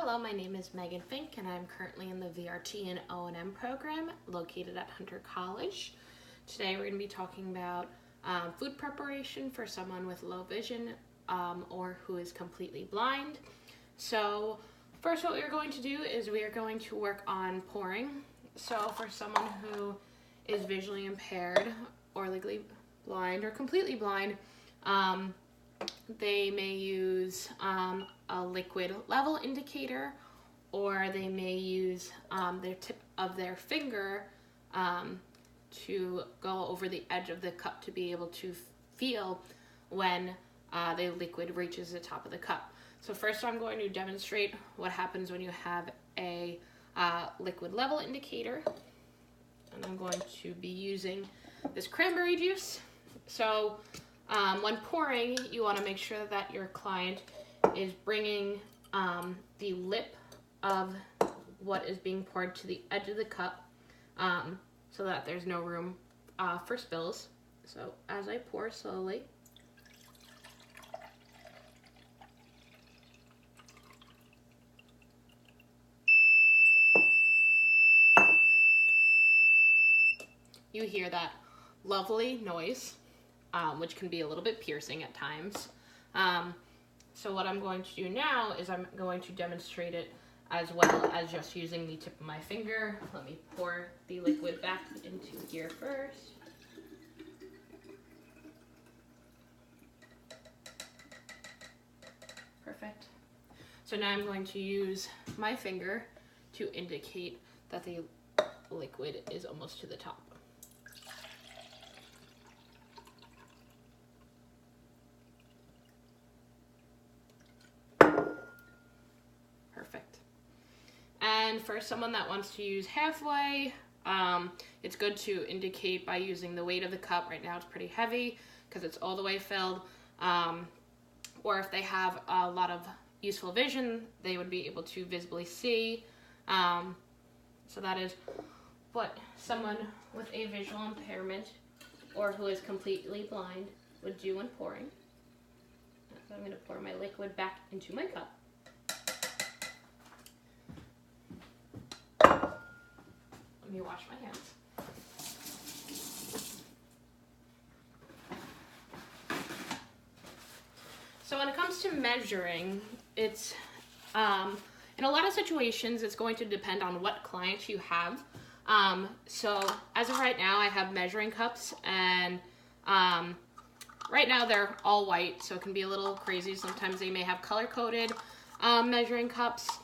Hello, my name is Megan Fink and I'm currently in the VRT and O&M program located at Hunter College. Today we're going to be talking about food preparation for someone with low vision or who is completely blind. So first what we're going to do is we are going to work on pouring. So for someone who is visually impaired or legally blind or completely blind, they may use a liquid level indicator, or they may use their tip of their finger to go over the edge of the cup to be able to feel when the liquid reaches the top of the cup. So first I'm going to demonstrate what happens when you have a liquid level indicator, and I'm going to be using this cranberry juice. So when pouring, you want to make sure that your client is bringing the lip of what is being poured to the edge of the cup so that there's no room for spills. So as I pour slowly, you hear that lovely noise, which can be a little bit piercing at times. So what I'm going to do now is I'm going to demonstrate it as well as just using the tip of my finger. Let me pour the liquid back into here first. Perfect. So now I'm going to use my finger to indicate that the liquid is almost to the top. Perfect. And for someone that wants to use halfway, it's good to indicate by using the weight of the cup. Right now it's pretty heavy because it's all the way filled. Or if they have a lot of useful vision, they would be able to visibly see. So that is what someone with a visual impairment or who is completely blind would do when pouring. So I'm going to pour my liquid back into my cup. Let me wash my hands. So when it comes to measuring, it's in a lot of situations it's going to depend on what clients you have. So as of right now, I have measuring cups, and right now they're all white, so it can be a little crazy. Sometimes they may have color-coded measuring cups.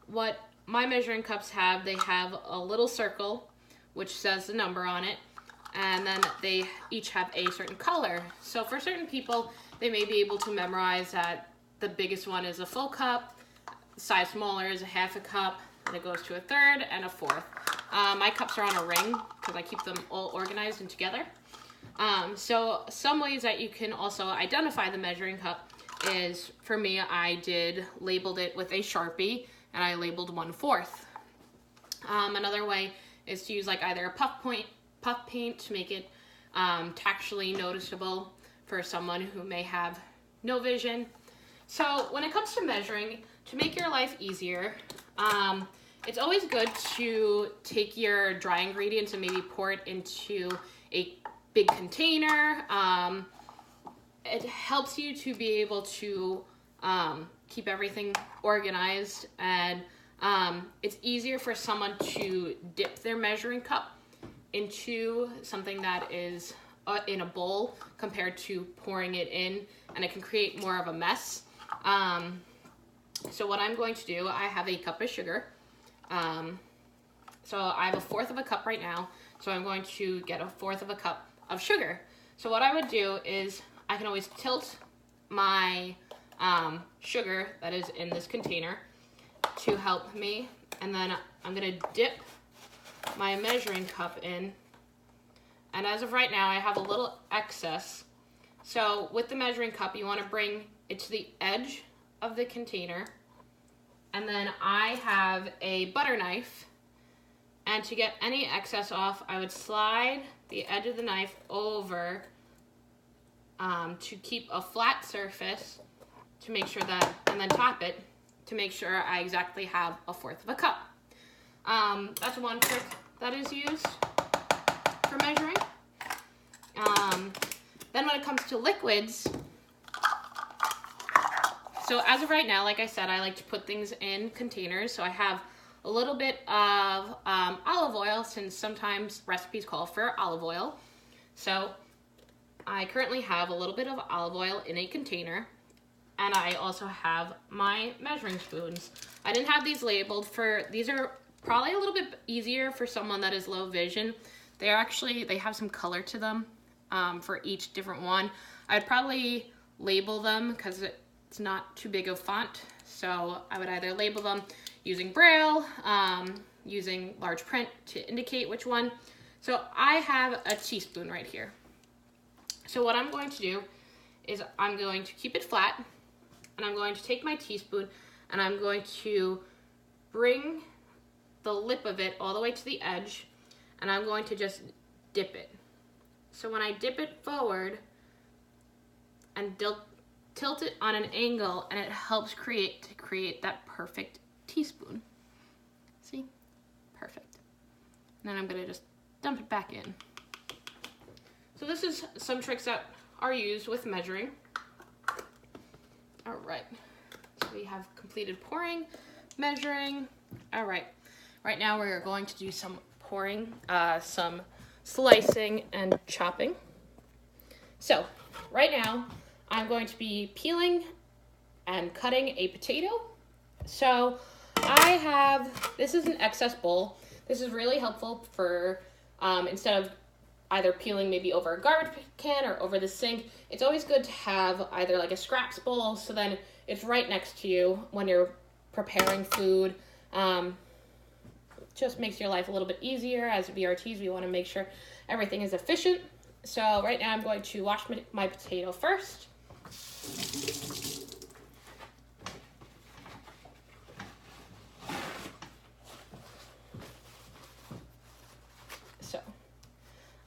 What my measuring cups have, they have a little circle which says the number on it, and then they each have a certain color. So for certain people, they may be able to memorize that the biggest one is a full cup, size smaller is a half a cup, and it goes to a third and a fourth. My cups are on a ring because I keep them all organized and together. So some ways that you can also identify the measuring cup is, for me, I labeled it with a Sharpie, and I labeled 1/4. Another way is to use like either a puff paint to make it tactually noticeable for someone who may have no vision. So when it comes to measuring, to make your life easier, it's always good to take your dry ingredients and maybe pour it into a big container. It helps you to be able to keep everything organized, and it's easier for someone to dip their measuring cup into something that is in a bowl compared to pouring it in, and it can create more of a mess. So what I'm going to do, I have a cup of sugar. So I have 1/4 of a cup right now, so I'm going to get 1/4 of a cup of sugar. So what I would do is I can always tilt my sugar that is in this container to help me, and then I'm gonna dip my measuring cup in, and as of right now I have a little excess. So with the measuring cup, you want to bring it to the edge of the container, and then I have a butter knife, and to get any excess off, I would slide the edge of the knife over to keep a flat surface to make sure that, and then top it to make sure I exactly have 1/4 of a cup. That's one trick that is used for measuring. Then when it comes to liquids, so as of right now, like I said, I like to put things in containers. So I have a little bit of olive oil, since sometimes recipes call for olive oil. So I currently have a little bit of olive oil in a container, and I also have my measuring spoons. I didn't have these labeled these are probably a little bit easier for someone that is low vision. They have some color to them for each different one. I'd probably label them because it's not too big of font. So I would either label them using Braille, using large print to indicate which one. So I have a teaspoon right here. So what I'm going to do is I'm going to keep it flat, and I'm going to take my teaspoon and I'm going to bring the lip of it all the way to the edge, and I'm going to just dip it. So when I dip it forward and tilt it on an angle, and it helps create that perfect teaspoon. See? Perfect. And then I'm gonna just dump it back in. So this is some tricks that are used with measuring. All right, so we have completed pouring, measuring. All right, right now we're going to do some pouring, some slicing and chopping. So right now I'm going to be peeling and cutting a potato. So this is an excess bowl. This is really helpful for, instead of either peeling maybe over a garbage can or over the sink, it's always good to have either like a scraps bowl, so then it's right next to you when you're preparing food. Just makes your life a little bit easier. As VRTs, we want to make sure everything is efficient. So right now I'm going to wash my potato first. So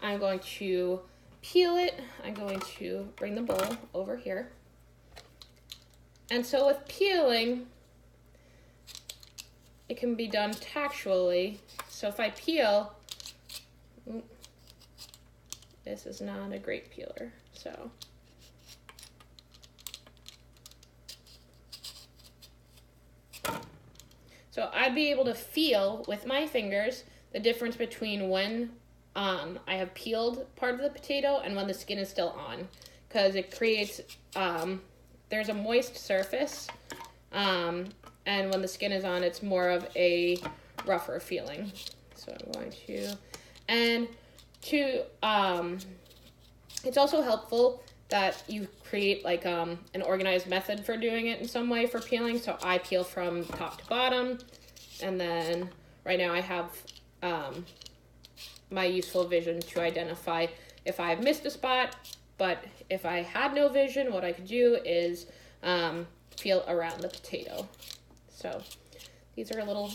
I'm going to peel it. I'm going to bring the bowl over here. And so with peeling, it can be done tactually. So if I peel, this is not a great peeler, so. So I'd be able to feel with my fingers the difference between when I have peeled part of the potato and when the skin is still on, because it creates, there's a moist surface, and when the skin is on, it's more of a rougher feeling. So I'm going to, and it's also helpful that you create like an organized method for doing it in some way for peeling. So I peel from top to bottom, and then right now I have my useful vision to identify if I've missed a spot. But if I had no vision, what I could do is peel around the potato. So these are little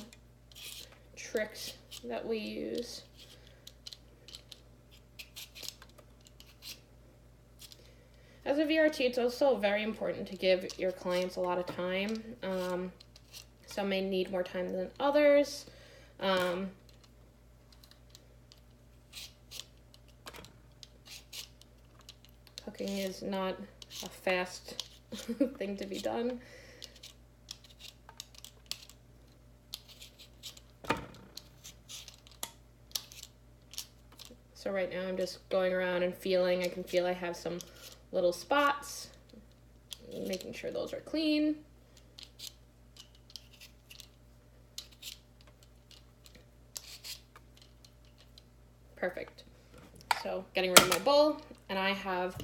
tricks that we use. As a VRT, it's also very important to give your clients a lot of time. Some may need more time than others. Cooking is not a fast thing to be done. So right now I'm just going around and feeling. I can feel I have some little spots, making sure those are clean. Perfect. So getting rid of my bowl, and I have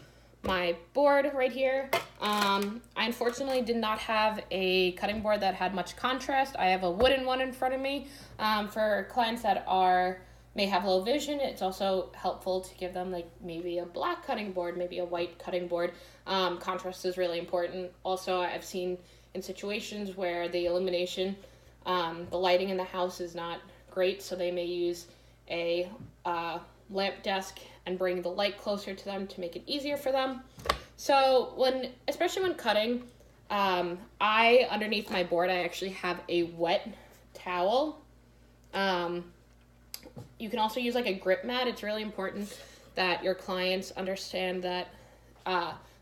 my board right here. I unfortunately did not have a cutting board that had much contrast. I have a wooden one in front of me. For clients that may have low vision, it's also helpful to give them like maybe a black cutting board, maybe a white cutting board. Contrast is really important. Also, I've seen in situations where the illumination, the lighting in the house is not great, so they may use a lamp desk and bring the light closer to them to make it easier for them. So especially when cutting, Underneath my board, I actually have a wet towel. You can also use like a grip mat. It's really important that your clients understand that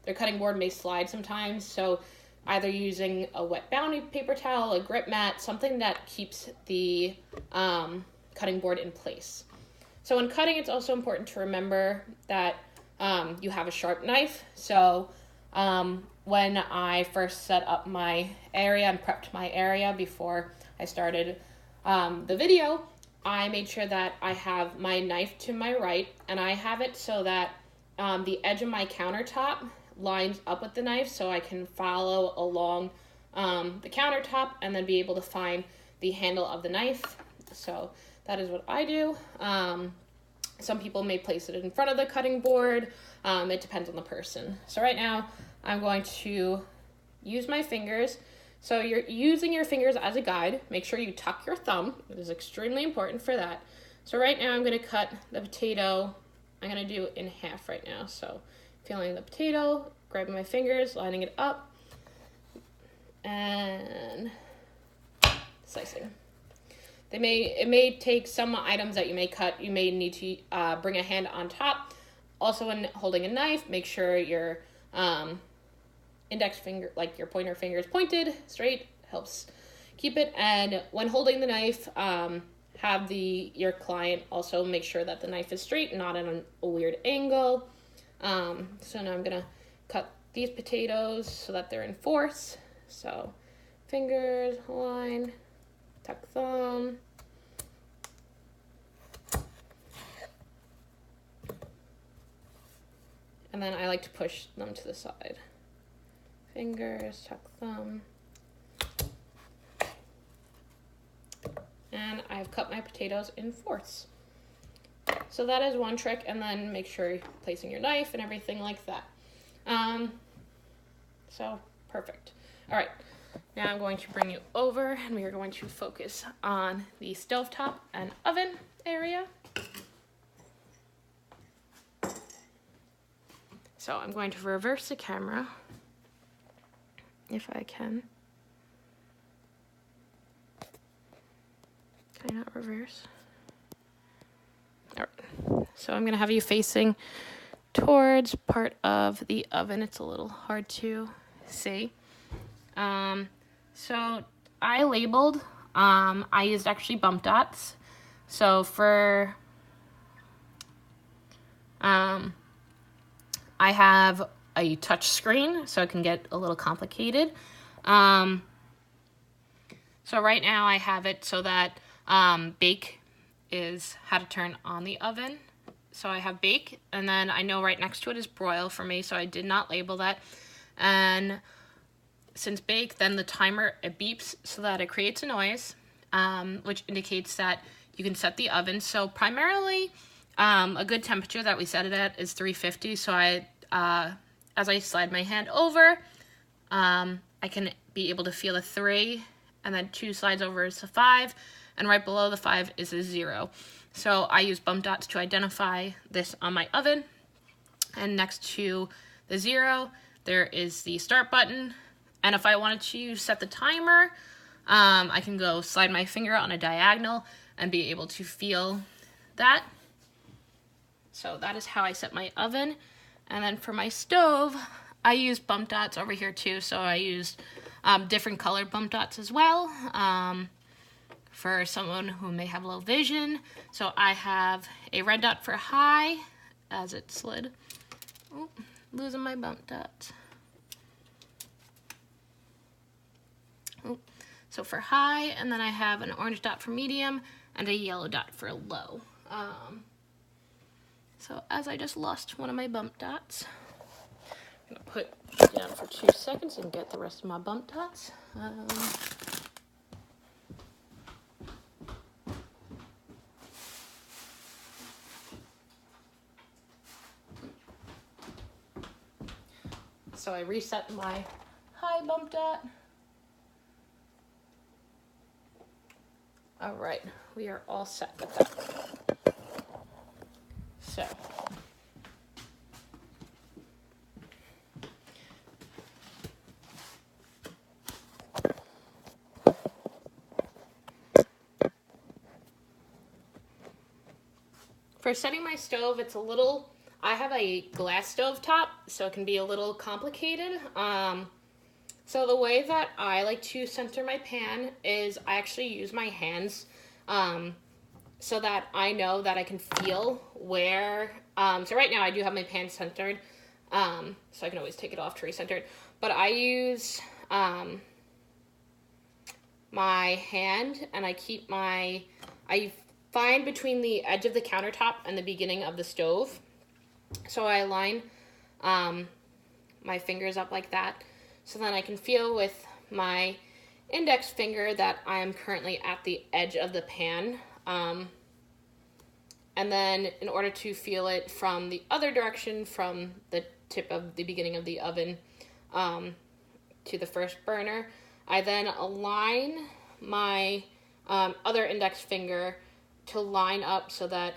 their cutting board may slide sometimes. So either using a wet bounty paper towel, a grip mat, something that keeps the cutting board in place. So when cutting, it's also important to remember that you have a sharp knife. So when I first set up my area and prepped my area before I started the video, I made sure that I have my knife to my right, and I have it so that the edge of my countertop lines up with the knife, so I can follow along the countertop and then be able to find the handle of the knife. So that is what I do. Some people may place it in front of the cutting board. It depends on the person. So right now, I'm going to use my fingers. So you're using your fingers as a guide. Make sure you tuck your thumb. It is extremely important for that. So right now I'm going to cut the potato. I'm going to do it in half right now. So feeling the potato, grabbing my fingers, lining it up, and slicing. It may take some items that you may cut. You may need to bring a hand on top. Also, when holding a knife, make sure your index finger, like your pointer finger, is pointed straight. Helps keep it. And when holding the knife, have your client also make sure that the knife is straight, not at a weird angle. So now I'm gonna cut these potatoes so that they're in fourths. So fingers, line, tuck thumb. And then I like to push them to the side. Fingers, tuck thumb. And I've cut my potatoes in fourths. So that is one trick, and then make sure you're placing your knife and everything like that. So perfect. All right, now I'm going to bring you over, and we are going to focus on the stovetop and oven area. So I'm going to reverse the camera, if I can. Can I not reverse? All right, so I'm gonna have you facing towards part of the oven. It's a little hard to see. So I labeled, I used actually bump dots. So for, I have a touch screen, so it can get a little complicated. So right now I have it so that bake is how to turn on the oven. So I have bake, and then I know right next to it is broil for me, so I did not label that. And since bake, then the timer, it beeps so that it creates a noise, which indicates that you can set the oven. So primarily, a good temperature that we set it at is 350. So as I slide my hand over, I can be able to feel a 3, and then 2 slides over is a 5, and right below the 5 is a 0. So I use bump dots to identify this on my oven. And next to the 0, there is the start button. And if I wanted to set the timer, I can go slide my finger on a diagonal and be able to feel that. So that is how I set my oven. And then for my stove, I use bump dots over here too. So I used different colored bump dots as well. For someone who may have low vision. So I have a red dot for high, as it slid. Oh, losing my bump dots. Oh, so for high, and then I have an orange dot for medium, and a yellow dot for low. So as I just lost one of my bump dots, I'm gonna put it down for 2 seconds and get the rest of my bump dots. So I reset my high bump dot. All right, we are all set with that. So, for setting my stove, it's a little, I have a glass stove top, so it can be a little complicated. So the way that I like to center my pan is I actually use my hands so that I know that I can feel where, so right now I do have my pan centered, so I can always take it off to recenter it, but I use my hand and I find between the edge of the countertop and the beginning of the stove. So I line my fingers up like that, so then I can feel with my index finger that I am currently at the edge of the pan. And then in order to feel it from the other direction, from the tip of the beginning of the oven to the first burner, I then align my other index finger to line up so that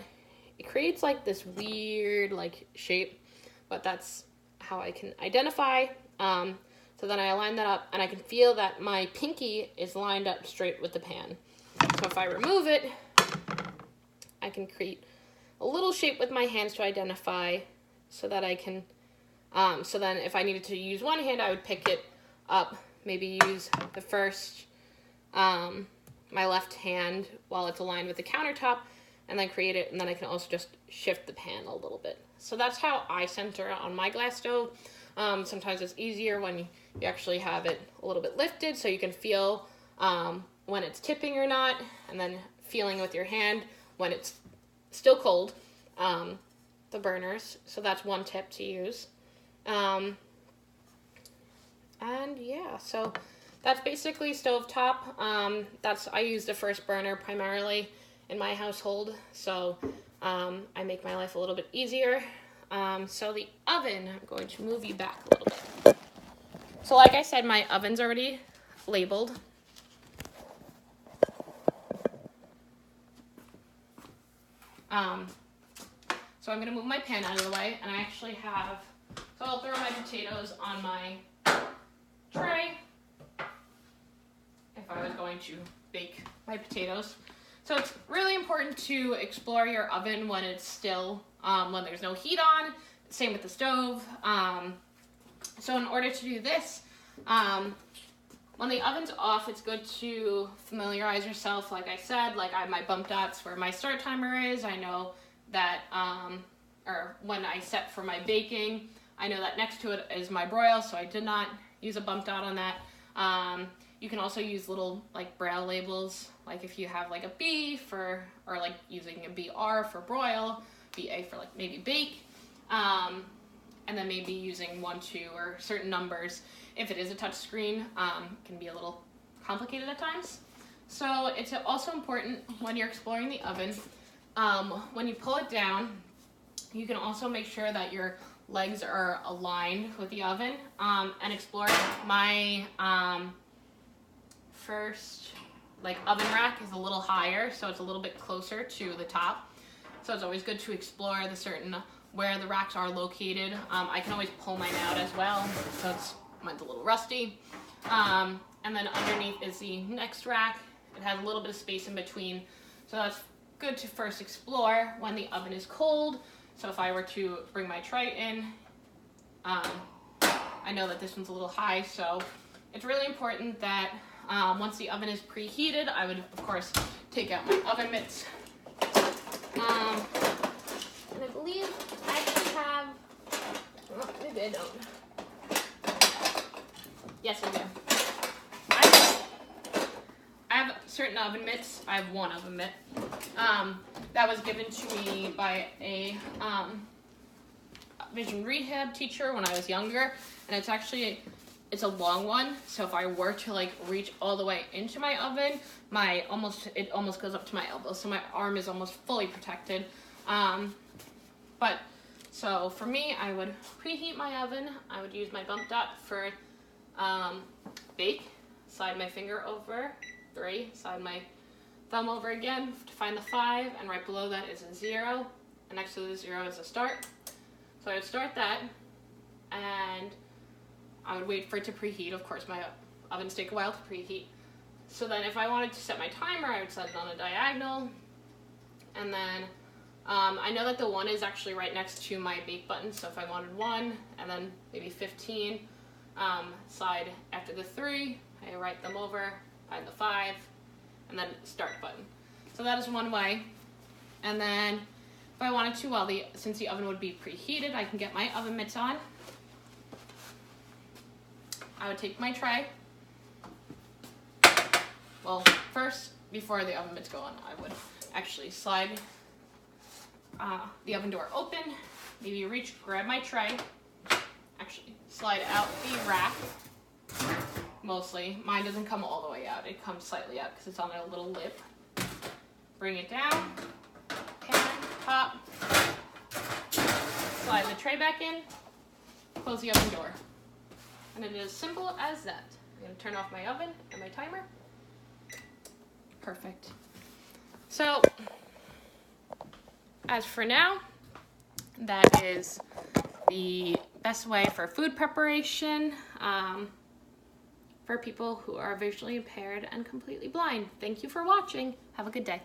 it creates like this weird like shape, but that's how I can identify. So then I align that up and I can feel that my pinky is lined up straight with the pan. So if I remove it, I can create a little shape with my hands to identify so that I can, so then if I needed to use one hand, I would pick it up, maybe use the first, my left hand while it's aligned with the countertop, and then create it, and then I can also just shift the pan a little bit. So that's how I center on my glass stove. Sometimes it's easier when you actually have it a little bit lifted so you can feel when it's tipping or not, and then feeling with your hand when it's still cold, the burners. So that's one tip to use. And yeah, so that's basically stovetop. I use the first burner primarily in my household, so I make my life a little bit easier. So the oven, I'm going to move you back a little bit. So like I said, my oven's already labeled. So I'm gonna move my pan out of the way, and I actually have, so I'll throw my potatoes on my tray if I was going to bake my potatoes. So it's really important to explore your oven when it's still, when there's no heat on, same with the stove. So in order to do this, when the oven's off, it's good to familiarize yourself. Like I said, like I have my bump dots where my start timer is. I know that, or when I set for my baking, I know that next to it is my broil, so I did not use a bump dot on that. You can also use little like braille labels, like if you have like a B for, or like using a BR for broil, BA for like maybe bake, and then maybe using 1, 2, or certain numbers. If it is a touch screen, can be a little complicated at times. So it's also important when you're exploring the oven, when you pull it down, you can also make sure that your legs are aligned with the oven, and explore my first like oven rack is a little higher, so it's a little bit closer to the top. So it's always good to explore the certain where the racks are located. I can always pull mine out as well, so mine's a little rusty. And then underneath is the next rack. It has a little bit of space in between, so that's good to first explore when the oven is cold. So if I were to bring my tray in, I know that this one's a little high, so it's really important that once the oven is preheated, I would of course take out my oven mitts. And I believe I actually have, oh, maybe I don't. Yes, I do. I have certain oven mitts. I have one oven mitt that was given to me by a vision rehab teacher when I was younger, and it's a long one, so if I were to like reach all the way into my oven, it almost goes up to my elbow, so my arm is almost fully protected. But so for me, I would preheat my oven. I would use my bump dot for bake, slide my finger over 3, slide my thumb over again to find the 5, and right below that is a 0, and next to the 0 is a start. So I would start that, and I would wait for it to preheat. Of course, my ovens take a while to preheat. So then if I wanted to set my timer, I would set it on a diagonal, and then I know that the 1 is actually right next to my bake button, so if I wanted 1 and then maybe 15, slide after the 3, I write them over, find the 5, and then start button. So that is one way. And then if I wanted to, since the oven would be preheated, I can get my oven mitts on. I would take my tray. Well, first, before the oven mitts go on, I would actually slide the oven door open, maybe grab my tray, actually slide out the rack, mostly. Mine doesn't come all the way out, it comes slightly out because it's on a little lip. Bring it down, pan, pop, slide the tray back in, close the oven door. And it is as simple as that. I'm going to turn off my oven and my timer. Perfect. So, as for now, that is the best way for food preparation for people who are visually impaired and completely blind. Thank you for watching. Have a good day.